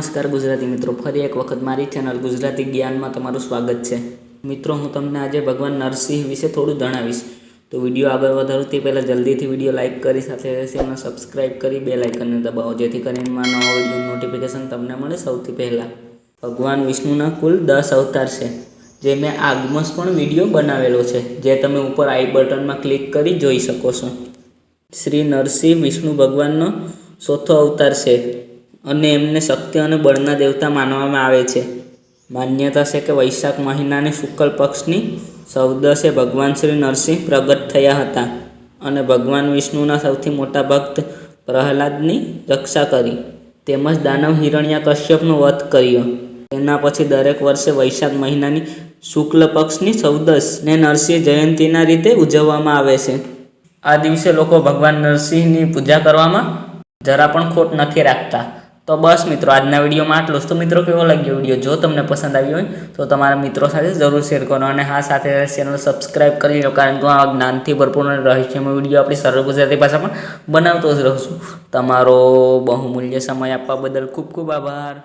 નમસ્કાર ગુજરાતી મિત્રો, ફરી એક વખત મારી ચેનલ ગુજરાતી જ્ઞાનમાં તમારું સ્વાગત છે। મિત્રો, હું તમને આજે ભગવાન નરસિંહ વિશે થોડું જણાવીશ। તો વિડીયો આગળ વધારું તે પહેલાં જલ્દીથી વિડીયો લાઇક કરી સાથે ચેનલ સબસ્ક્રાઈબ કરી બેલ આઇકનને દબાવો, જેથી કરીને મારા નવા વિડીયોનું નોટિફિકેશન તમને મળે સૌથી પહેલાં। ભગવાન વિષ્ણુના કુલ 10 અવતાર છે, જે મેં આગમસ પણ વિડીયો બનાવેલો છે, જે તમે ઉપર આઈ બટનમાં ક્લિક કરી જોઈ શકો છો। શ્રી નરસિંહ વિષ્ણુ ભગવાનનો ચોથો અવતાર છે અને એમને શક્તિ અને બળના દેવતા માનવામાં આવે છે। માન્યતા છે કે વૈશાખ મહિનાની શુક્લ પક્ષની 14 ભગવાન શ્રી નરસિંહ પ્રગટ થયા હતા અને ભગવાન વિષ્ણુના સૌથી મોટા ભક્ત પ્રહલાદની રક્ષા કરી, તેમજ દાનવ હિરણ્યકશ્યપનો વધ કર્યો। તેના પછી દરેક વર્ષે વૈશાખ મહિનાની શુક્લ પક્ષની 14 ને નરસિંહ જયંતીના રીતે ઉજવવામાં આવે છે। આ દિવસે લોકો ભગવાન નરસિંહની પૂજા કરવામાં જરા પણ ખોટ નથી રાખતા। તો બસ મિત્રો, આજના વિડીયોમાં આટલું જ। તો મિત્રો, કેવો લાગ્યો વિડીયો? જો તમને પસંદ આવ્યો હોય તો તમારા મિત્રો સાથે જરૂર શેર કરો અને હા, સાથે ચેનલ સબસ્ક્રાઈબ કરી લો, કારણ કે હું આ જ્ઞાનથી ભરપૂર રહસ્યમય વિડીયો આપણી સરળ ગુજરાતી ભાષામાં બનાવતો જ રહું છું। તમારો બહુમૂલ્ય સમય આપવા બદલ ખૂબ ખૂબ આભાર।